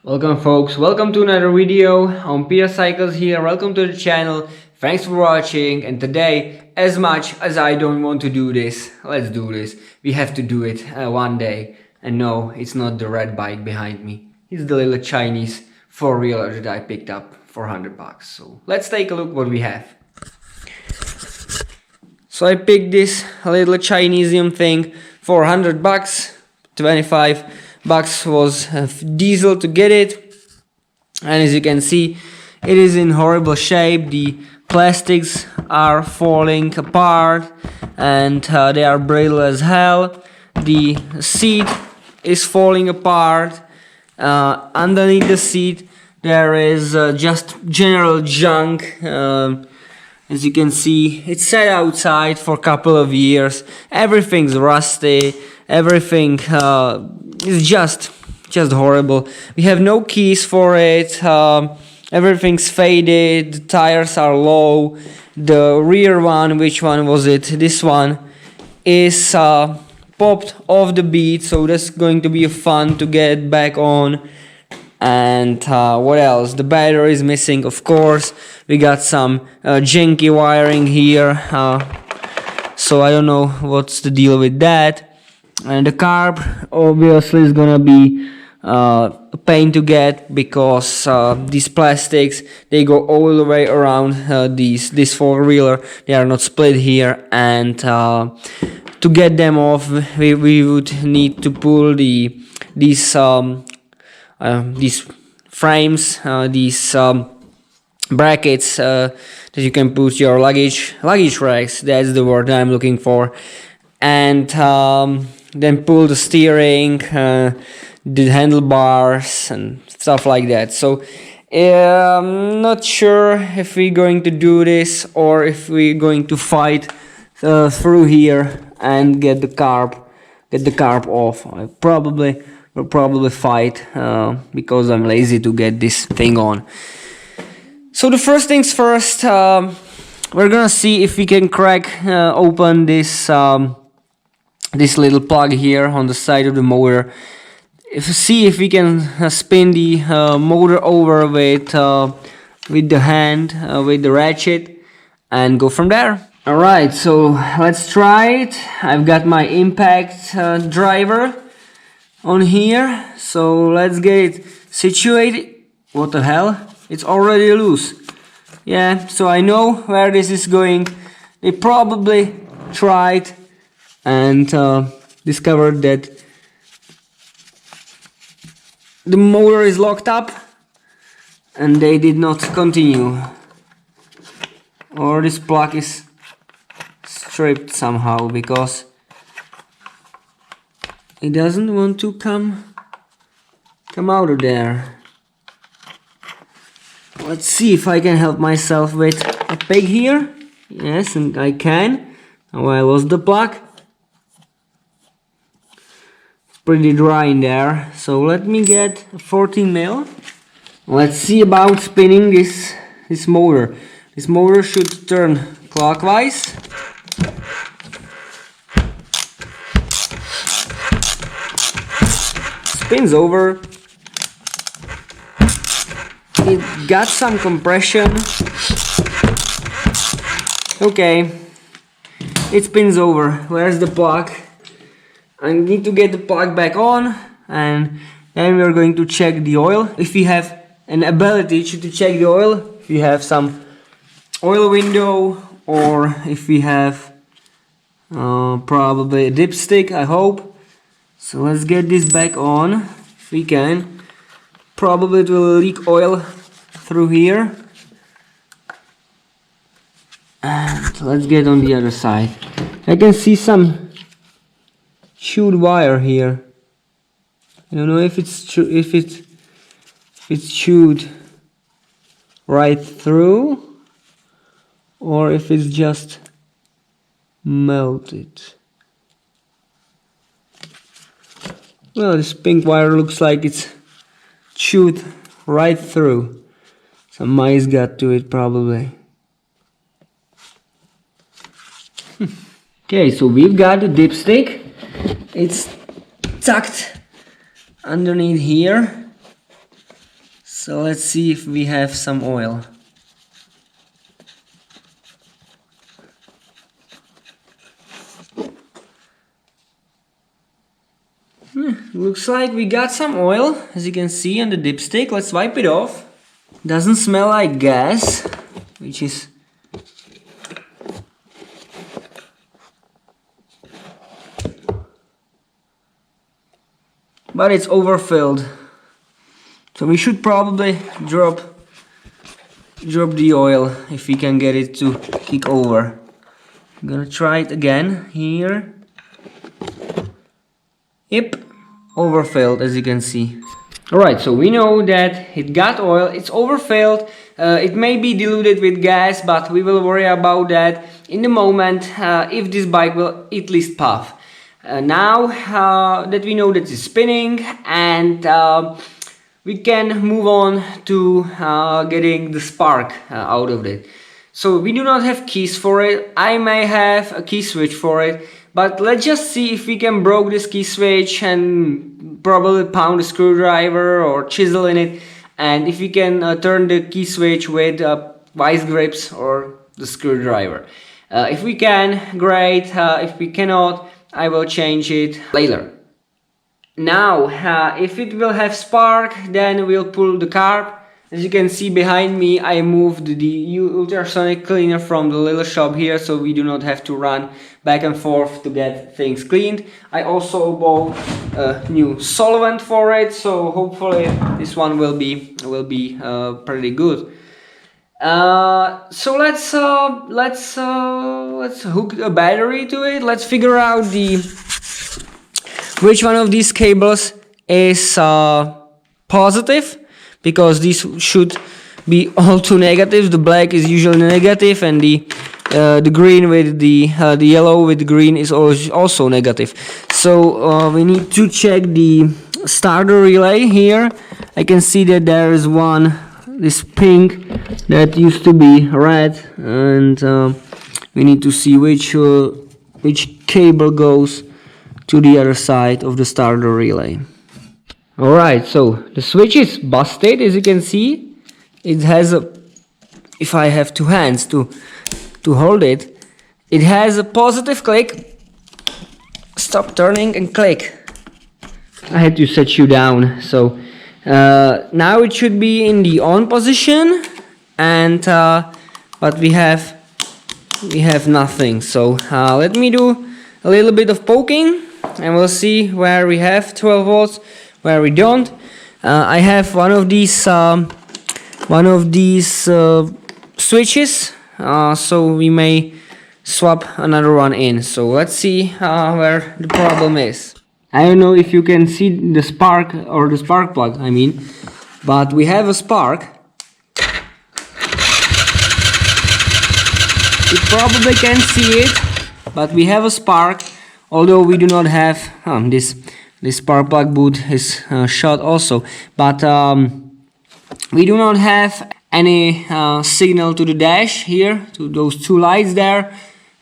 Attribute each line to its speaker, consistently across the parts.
Speaker 1: Welcome folks, welcome to another video on Peter Cycles here. Welcome to the channel. Thanks for watching, and today, as much as I don't want to do this, let's do this. We have to do it one day. And no, it's not the red bike behind me. It's the little Chinese four-wheeler that I picked up for $100. So let's take a look what we have. So I picked this little Chinesium thing for $100. 25 bucks was diesel to get it, and as you can see, it is in horrible shape. The plastics are falling apart and they are brittle as hell. The seat is falling apart. Underneath the seat there is just general junk. As you can see, it's sat outside for a couple of years. Everything's rusty. Everything is just horrible. We have no keys for it. Everything's faded. The tires are low. The rear one, which one was it? This one is popped off the bead, so that's going to be fun to get back on. And what else? The battery is missing, of course. We got some janky wiring here, so I don't know what's the deal with that. And the carb obviously is gonna be a pain to get, because these plastics, they go all the way around this four-wheeler. They are not split here, and to get them off, we would need to pull these frames, these brackets that you can put your luggage racks. That's the word I'm looking for. And then pull the steering, the handlebars and stuff like that. So I'm not sure if we're going to do this or if we're going to fight through here and get the carb off. I will probably fight because I'm lazy to get this thing on. So the first things first, we're gonna see if we can crack open this little plug here on the side of the motor. See if we can spin the motor over with the hand, with the ratchet, and go from there. Alright, so let's try it. I've got my impact driver on here, so let's get it situated. What the hell? It's already loose. Yeah, so I know where this is going. They probably tried and discovered that the motor is locked up, and they did not continue, or this plug is stripped somehow because it doesn't want to come out of there. Let's see if I can help myself with a peg here. Yes, and I can. Now I lost the plug. Pretty dry in there, so let me get a 14 mil. Let's see about spinning this motor. This motor should turn clockwise. Spins over. It got some compression. Okay, it spins over. Where's the plug? I need to get the plug back on, and then we're going to check the oil. If we have an ability to check the oil, if we have some oil window, or if we have probably a dipstick, I hope. So let's get this back on, if we can. Probably it will leak oil through here. And let's get on the other side. I can see some chewed wire here. I don't know if it's chewed right through or if it's just melted. Well, this pink wire looks like it's chewed right through. Some mice got to it probably. Okay, so we've got the dipstick. It's tucked underneath here. So let's see if we have some oil. Looks like we got some oil, as you can see on the dipstick. Let's wipe it off. Doesn't smell like gas, which is but it's overfilled. So we should probably drop the oil if we can get it to kick over. I'm gonna try it again here. Yep, overfilled, as you can see. Alright, so we know that it got oil, it's overfilled. It may be diluted with gas, but we will worry about that in the moment if this bike will at least puff. Now that we know that it's spinning, and we can move on to getting the spark out of it. So we do not have keys for it. I may have a key switch for it, but let's just see if we can break this key switch and probably pound a screwdriver or chisel in it, and if we can turn the key switch with vice grips or the screwdriver. If we can, great. If we cannot, I will change it later. Now, if it will have spark, then we'll pull the carb. As you can see behind me, I moved the ultrasonic cleaner from the little shop here, so we do not have to run back and forth to get things cleaned. I also bought a new solvent for it, so hopefully this one will be pretty good. So let's hook a battery to it. Let's figure out which one of these cables is positive, because these should be all two negatives. The black is usually negative, and the green with the yellow with the green is also negative. So we need to check the starter relay here. I can see that there is one, this pink, that used to be red, and we need to see which cable goes to the other side of the starter relay. Alright, so the switch is busted, as you can see. It has a, if I have two hands to hold it, it has a positive click. Stop turning and click. I had to set you down. So now it should be in the on position, and but we have nothing. So let me do a little bit of poking, and we'll see where we have 12 volts, where we don't. I have one of these switches, so we may swap another one in. So let's see where the problem is. I don't know if you can see the spark, or the spark plug, I mean, but we have a spark. You probably can't see it, but we have a spark, although we do not have this spark plug boot is shot also, but we do not have any signal to the dash here, to those two lights there,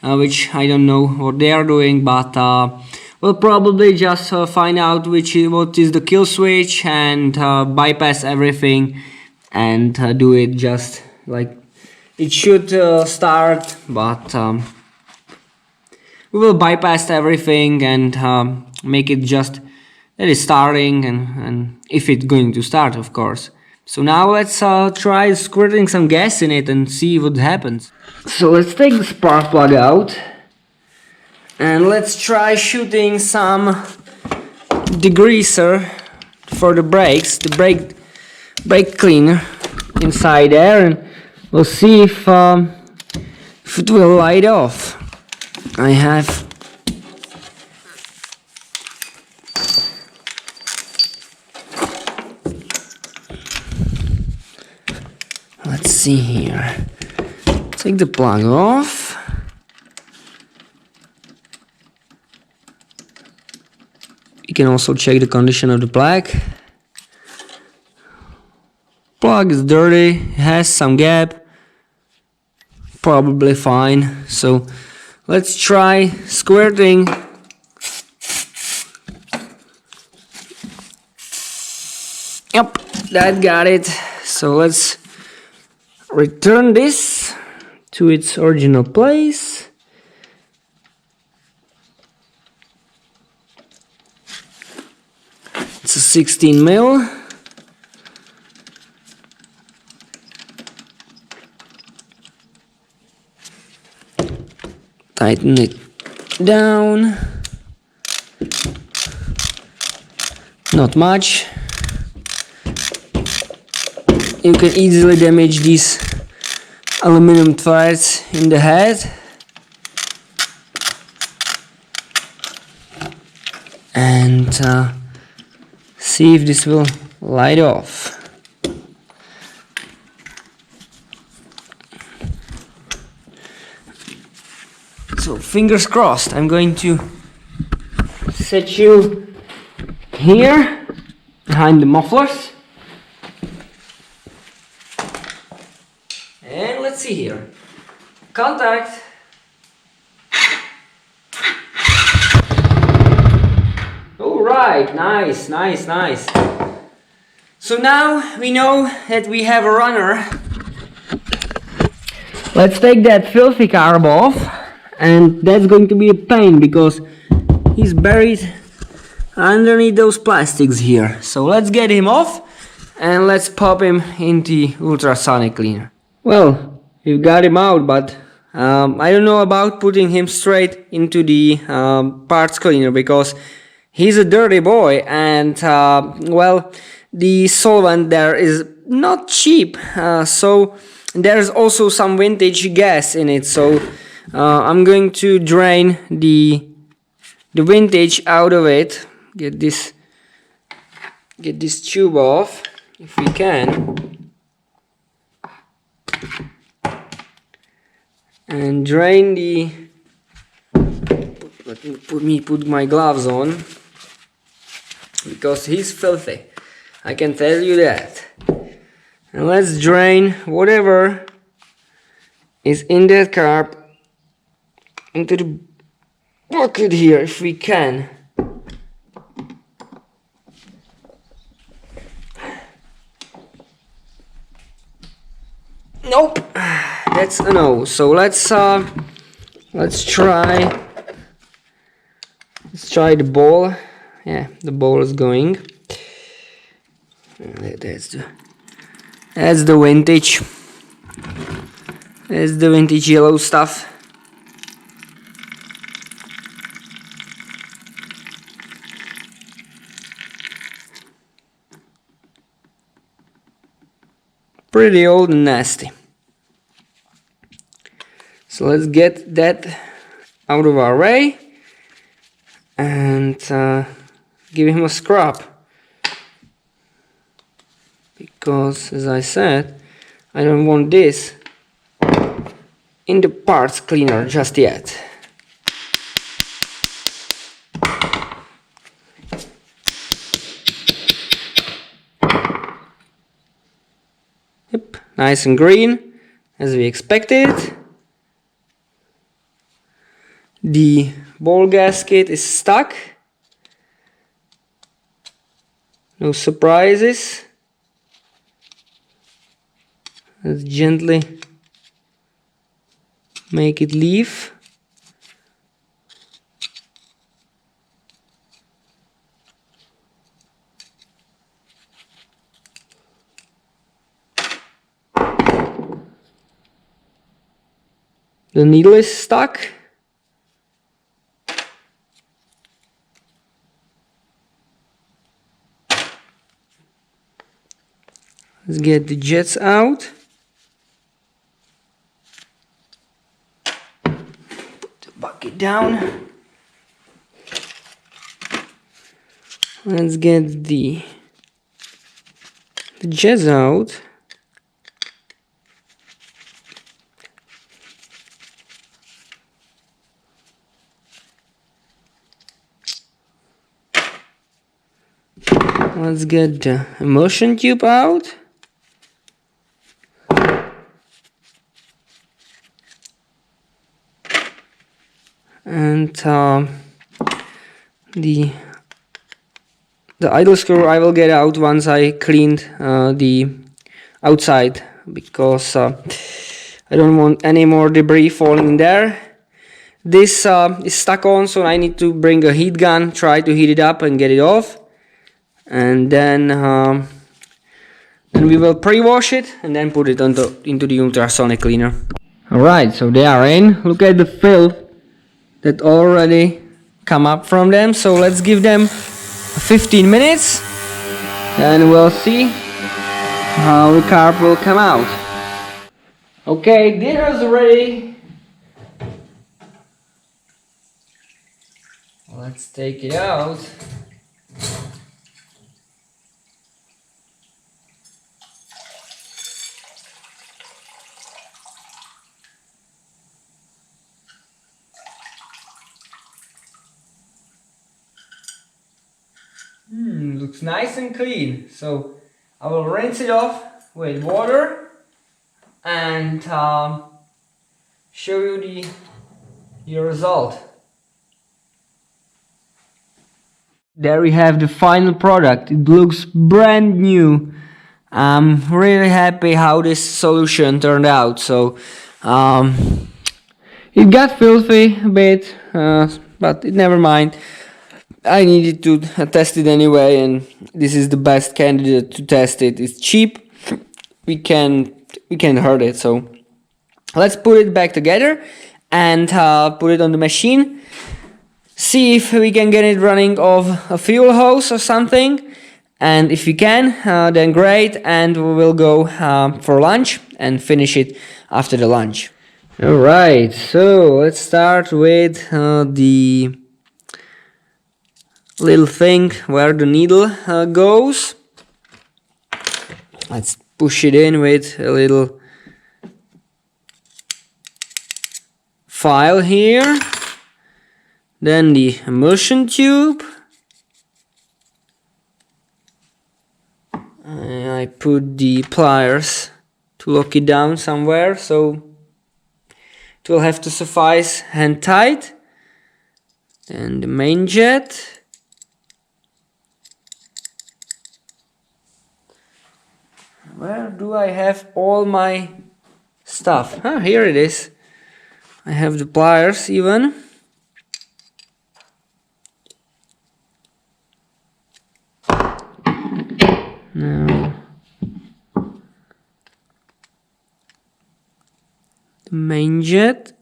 Speaker 1: which I don't know what they are doing, but we'll probably just find out what is the kill switch, and bypass everything and do it just like it should start, but we will bypass everything and make it just that it's starting, and if it's going to start, of course. So now let's try squirting some gas in it and see what happens. So let's take the spark plug out, and let's try shooting some degreaser for the brakes, the brake cleaner inside there, and we'll see if it will light off. I have let's see here. Take the plug off. You can also check the condition of the plug. Plug is dirty, has some gap, probably fine. So let's try squirting. Yep, that got it. So let's return this to its original place. It's a 16 mil. Tighten it down. Not much. You can easily damage these aluminum threads in the head. And see if this will light off. So fingers crossed. I'm going to set you here behind the mufflers. And let's see here. Contact. Alright, nice. So now we know that we have a runner. Let's take that filthy carb off, and that's going to be a pain because he's buried underneath those plastics here. So let's get him off and let's pop him into ultrasonic cleaner. Well, we've got him out, but I don't know about putting him straight into the parts cleaner because he's a dirty boy, and well, the solvent there is not cheap, so there's also some vintage gas in it. So I'm going to drain the vintage out of it. Get this tube off if we can, and drain the. Let me put my gloves on because he's filthy. I can tell you that. And let's drain whatever is in that carb into the bucket here if we can. Nope, that's a no. So let's try the ball. Yeah, the ball is going. That's the vintage. That's the vintage yellow stuff. Pretty old and nasty. So let's get that out of our way and give him a scrub, because as I said, I don't want this in the parts cleaner just yet. Yep, nice and green as we expected. The ball gasket is stuck. No surprises. Let's gently make it leave. The needle is stuck. Let's get the jets out. Put the bucket down. Let's get the jets out. Let's get the emulsion tube out. And the idle screw I will get out once I cleaned the outside because I don't want any more debris falling in there. This is stuck on, so I need to bring a heat gun, try to heat it up and get it off, and then we will pre-wash it and then put it into the ultrasonic cleaner. Alright, so they are in. Look at the filth that already come up from them. So let's give them 15 minutes and we'll see how the carp will come out. Okay, dinner's ready. Let's take it out. Looks nice and clean. So I will rinse it off with water and show you the result. There we have the final product. It looks brand new. I'm really happy how this solution turned out. So it got filthy a bit, but never mind. I needed to test it anyway, and this is the best candidate to test it. It's cheap. We can't hurt it. So let's put it back together and put it on the machine. See if we can get it running off a fuel hose or something, and if we can, then great, and we will go for lunch and finish it after the lunch. Alright, so let's start with the little thing where the needle goes. Let's push it in with a little file here. Then the emulsion tube. I put the pliers to lock it down somewhere, so it will have to suffice hand tight. Then the main jet. Where do I have all my stuff? Here it is. I have the pliers even. Now the main jet.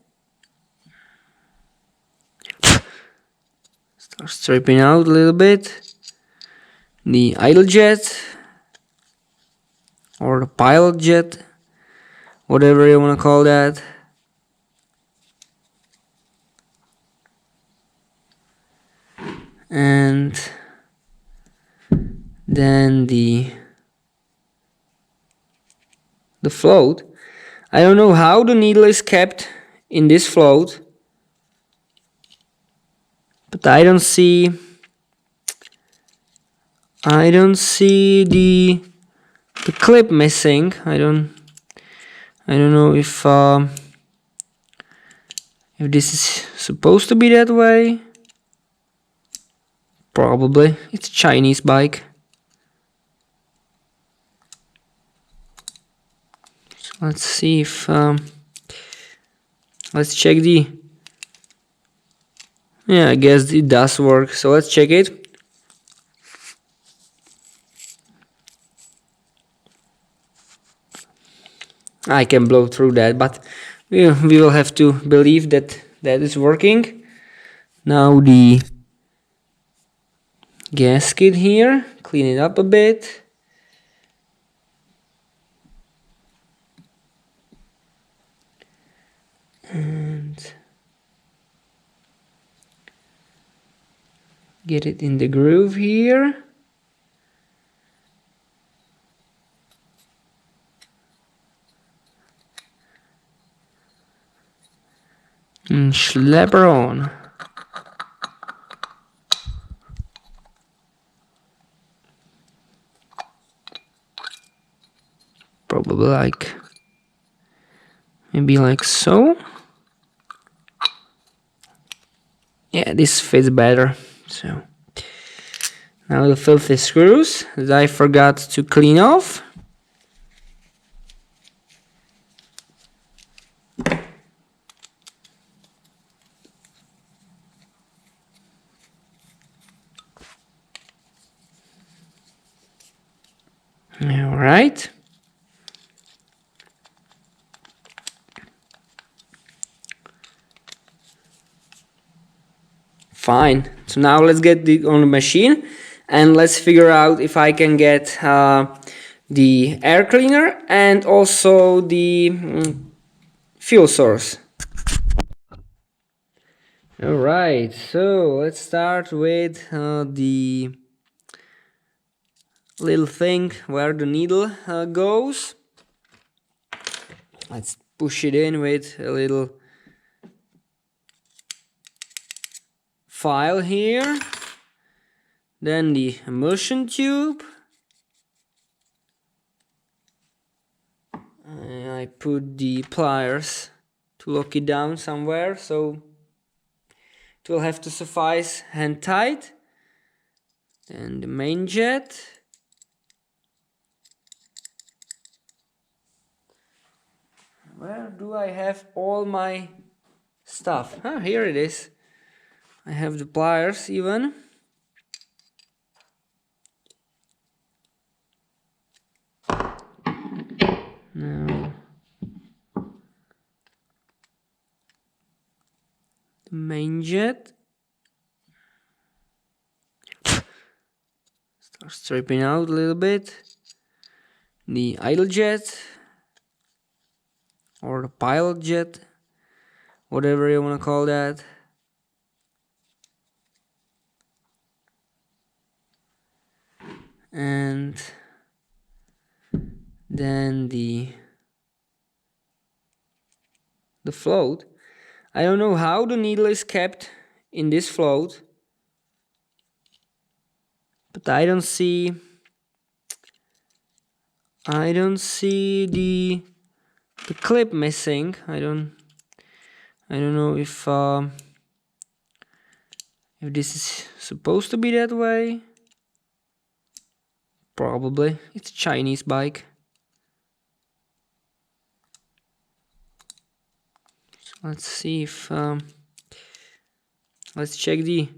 Speaker 1: Start stripping out a little bit. The idle jet. Or the pilot jet, whatever you want to call that. And then the float. I don't know how the needle is kept in this float, but I don't see the clip missing. I don't know if this is supposed to be that way. Probably. It's a Chinese bike. So let's see if let's check the. Yeah, I guess it does work. So let's check it. I can blow through that, but we will have to believe that is working. Now the gasket here, clean it up a bit. And get it in the groove here. And slap her on. Probably like, maybe like so. Yeah, this fits better. So now the filthy screws that I forgot to clean off. All right. Fine. So now let's get on the machine and let's figure out if I can get the air cleaner and also the fuel source. Alright, so let's start with the little thing where the needle goes. Let's push it in with a little file here. Then the emulsion tube. And I put the pliers to lock it down somewhere, so it will have to suffice hand tight. Then the main jet. Where do I have all my stuff? Here it is. I have the pliers even. Now the main jet. Start stripping out a little bit. The idle jet. Or the pilot jet. Whatever you want to call that. And then the float. I don't know how the needle is kept in this float, but I don't see the clip missing. I don't know if this is supposed to be that way. Probably. It's a Chinese bike. So let's see if let's check the.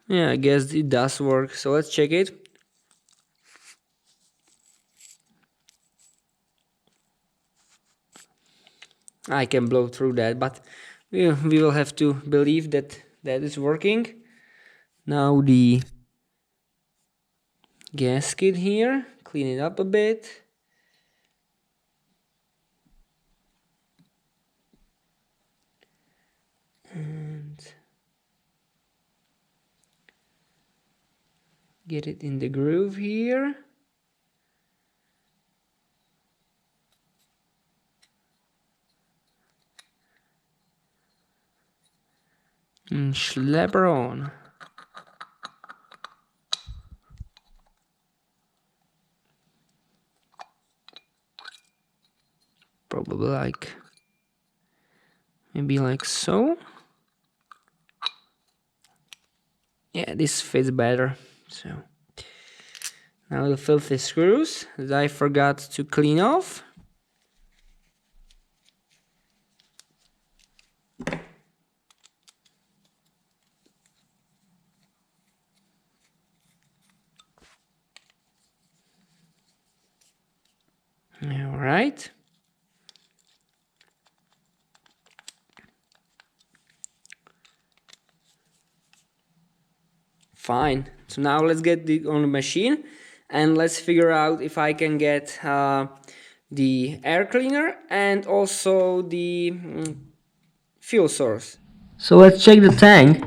Speaker 1: Yeah, I guess it does work. So let's check it. I can blow through that, but we will have to believe that is working. Now the gasket here, clean it up a bit. And get it in the groove here. And slap her on. Probably like, maybe like so. Yeah, this fits better. So now the filthy screws that I forgot to clean off. All right. Fine. So now let's get on the machine and let's figure out if I can get the air cleaner and also the fuel source. So let's check the tank,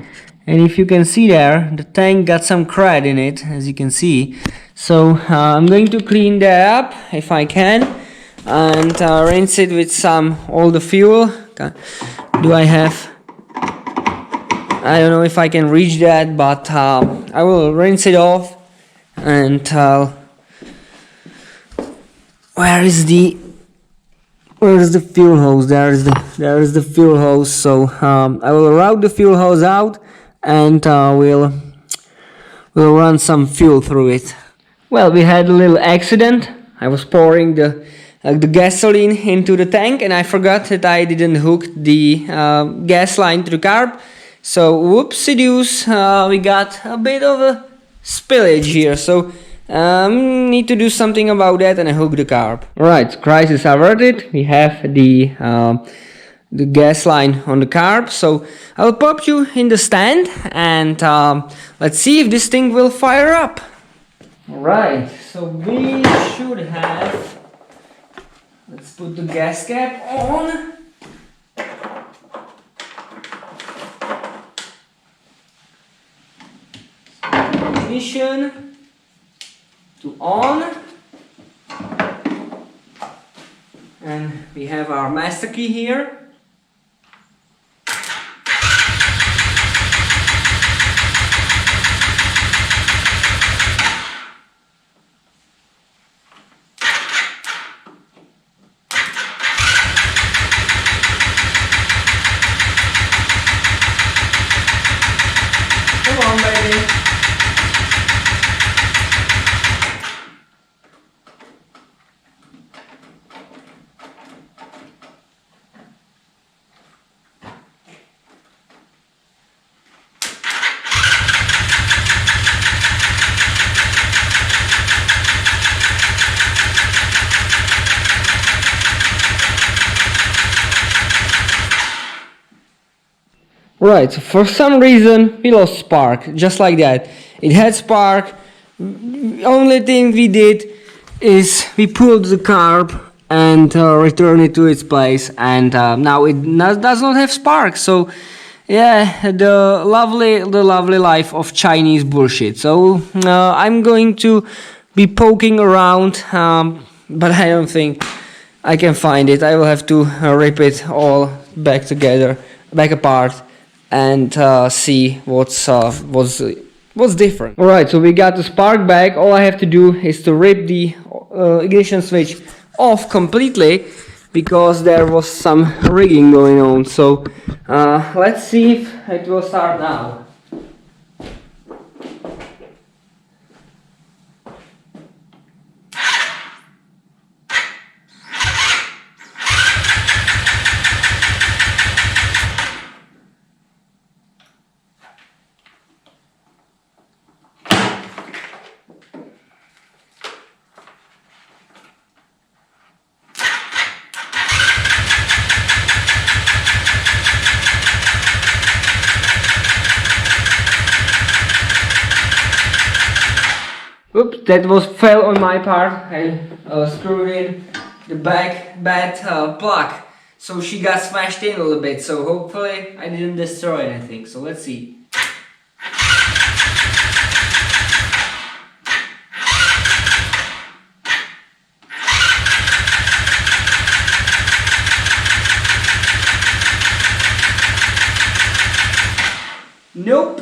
Speaker 1: and if you can see there, the tank got some crud in it, as you can see. So I'm going to clean that up if I can and rinse it with some older fuel. Do I have... I don't know if I can reach that, but I will rinse it off and where is the fuel hose? There is the fuel hose. So I will route the fuel hose out and we'll run some fuel through it. Well, we had a little accident. I was pouring the gasoline into the tank and I forgot that I didn't hook the gas line to the carb. So whoopsie-doos, we got a bit of a spillage here. So Need to do something about that and hook the carb. Alright, crisis averted. We have the gas line on the carb, so I'll pop you in the stand and let's see if this thing will fire up. Alright, so we should have, let's put the gas cap on. Ignition to on, and we have our master key here. Come on, baby. Right, so for some reason we lost spark, just like that. It had spark. Only thing we did is we pulled the carb and returned it to its place, and now it does not have spark. So yeah, the lovely life of Chinese bullshit. So I'm going to be poking around, but I don't think I can find it. I will have to rip it all back apart, and see what's different. Alright, so we got the spark back. All I have to do is to rip the ignition switch off completely, because there was some rigging going on. So let's see if it will start now. Oops, that fell on my part. I screwed in the back bad plug, so she got smashed in a little bit. So hopefully I didn't destroy anything. So let's see. Nope.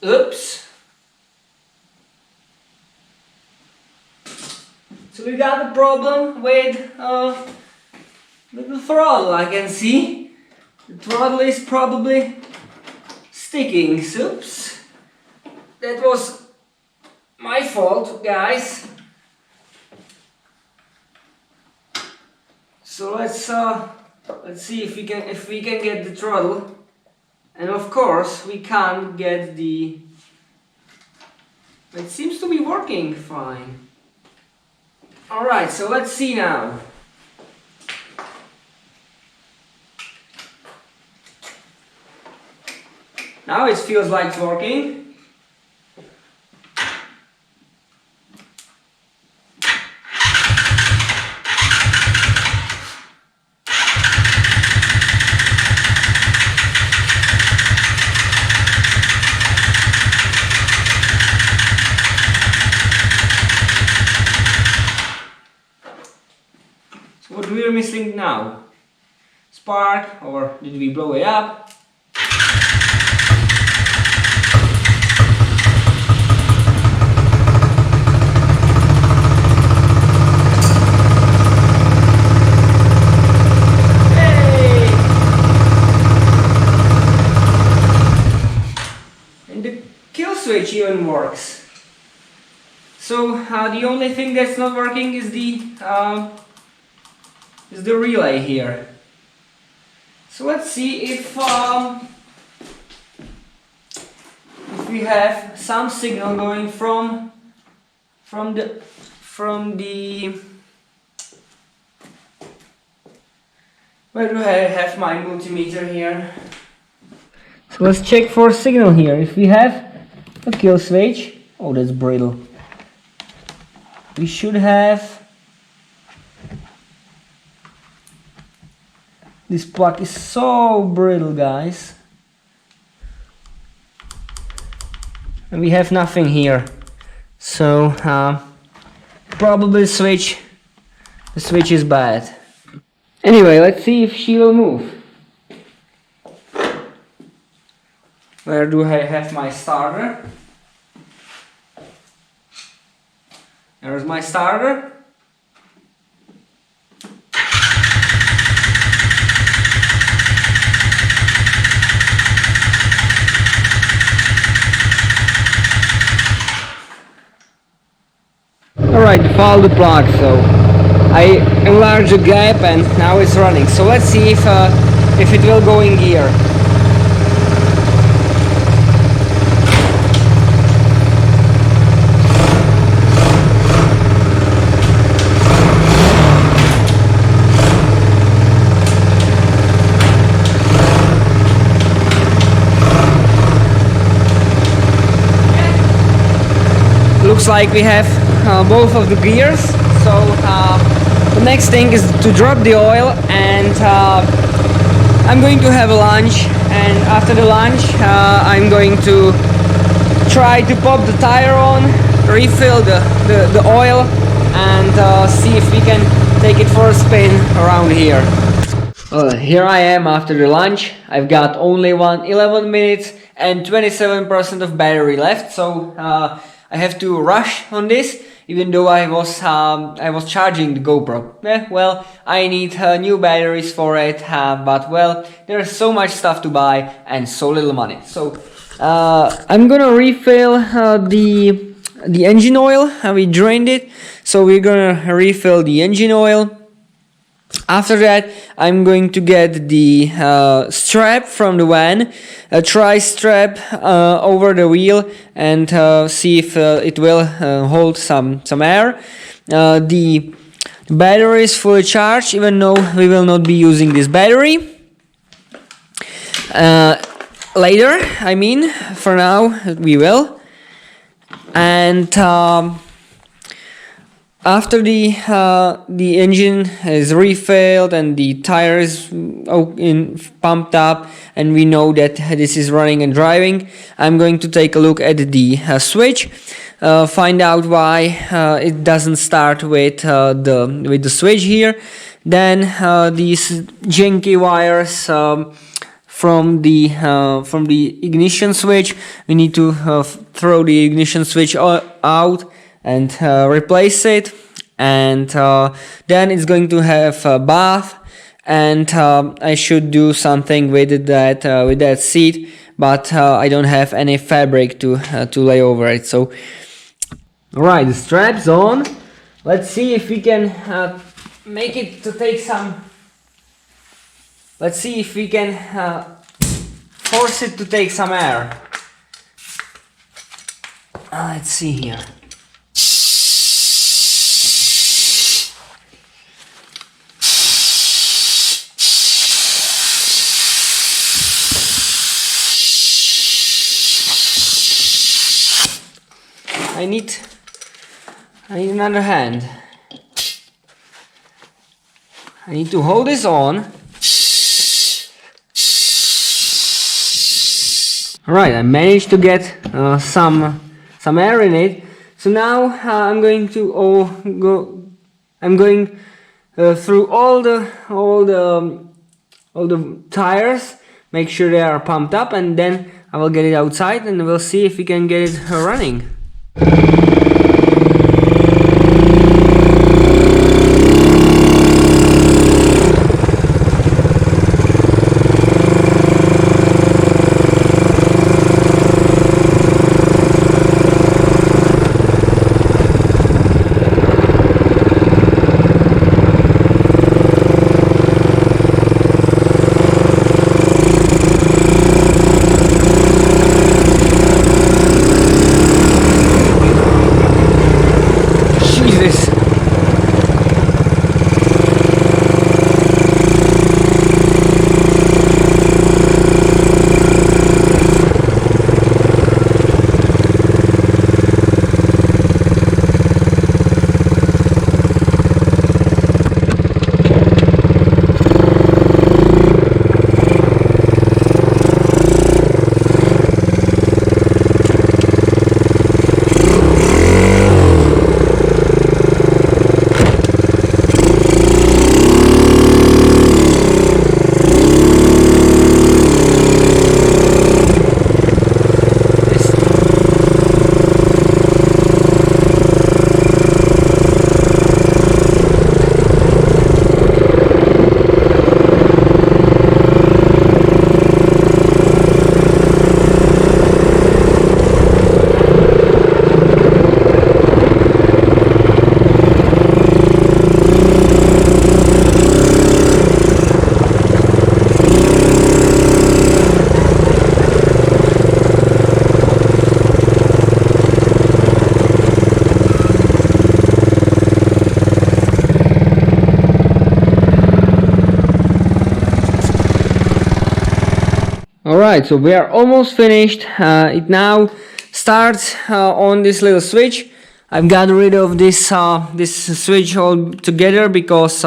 Speaker 1: Oops. So we got a problem with the throttle. I can see the throttle is probably sticking. Oops. That was my fault, guys. So let's see if we can get the throttle. And of course we can't get the... It seems to be working fine. Alright, so let's see now. Now it feels like it's working. What we're missing now? Spark, or did we blow it up? even works. So the only thing that's not working is the relay here. So let's see if we have some signal going from the where do I have my multimeter here? So let's check for signal here. If we have a kill switch, oh, that's brittle. We should have. This plug is so brittle, guys. And we have nothing here. So probably the switch is bad. Anyway, let's see if she will move. Where do I have my starter? There's my starter. Alright, follow the plug, so I enlarge the gap and now it's running. So let's see if it will go in gear. Looks like we have both of the gears. So the next thing is to drop the oil, and I'm going to have a lunch, and after the lunch I'm going to try to pop the tire on, refill the oil, and see if we can take it for a spin around here. Here I am after the lunch. I've got only 11 minutes and 27% of battery left, so I have to rush on this, even though I was charging the GoPro. Well, I need new batteries for it, but well, there's so much stuff to buy and so little money. So I'm gonna refill the engine oil. We drained it, so we're gonna refill the engine oil. After that, I'm going to get the strap from the van, a tri-strap over the wheel, and see if it will hold some air. The battery is fully charged, even though we will not be using this battery. Later, I mean, for now we will. And after the engine is refilled and the tire is pumped up, and we know that this is running and driving, I'm going to take a look at the switch, find out why it doesn't start with the switch here. Then these janky wires from the ignition switch, we need to throw the ignition switch out and replace it, and then it's going to have a bath, and I should do something with that seat, but I don't have any fabric to lay over it. So alright, the strap's on. Let's see if we can make it to take some. Let's see if we can force it to take some air. Let's see here. I need another hand. I need to hold this on. Alright, I managed to get some air in it. So now I'm going to I'm going through all the tires, make sure they are pumped up, and then I will get it outside and we'll see if we can get it running. Alright, so we are almost finished. It now starts on this little switch. I've got rid of this switch altogether because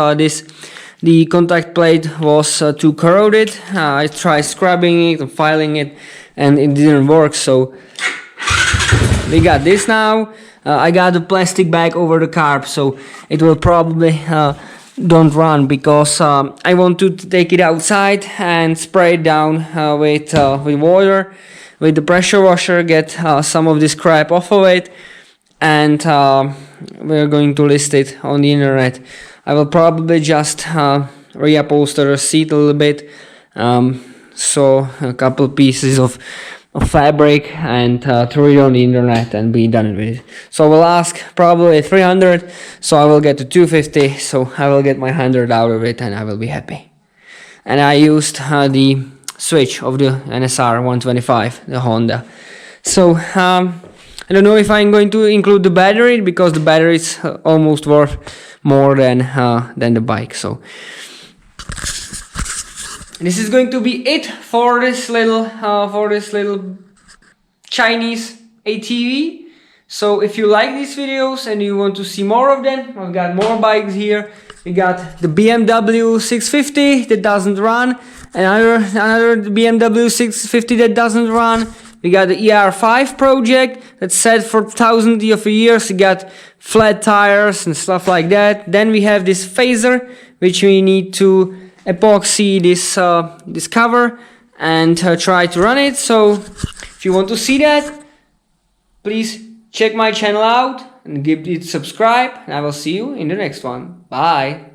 Speaker 1: the contact plate was too corroded. I tried scrubbing it and filing it and it didn't work, so we got this now. I got a plastic bag over the carb, so it will probably don't run because I want to take it outside and spray it down with water, with the pressure washer, get some of this crap off of it, and we're going to list it on the internet. I will probably just reupholster the seat a little bit, so a couple pieces of fabric, and throw it on the internet and be done with it. So I will ask probably 300, so I will get to 250, so I will get my 100 out of it and I will be happy. And I used the switch of the NSR 125, the Honda. So I don't know if I'm going to include the battery because the battery is almost worth more than the bike. So this is going to be it for this little Chinese ATV. So if you like these videos and you want to see more of them, I've got more bikes here. We got the BMW 650 that doesn't run, another BMW 650 that doesn't run. We got the ER5 project that's set for thousands of years. We got flat tires and stuff like that. Then we have this phaser, which we need to epoxy this cover and try to run it. So if you want to see that, please check my channel out and give it subscribe, and I will see you in the next one. Bye.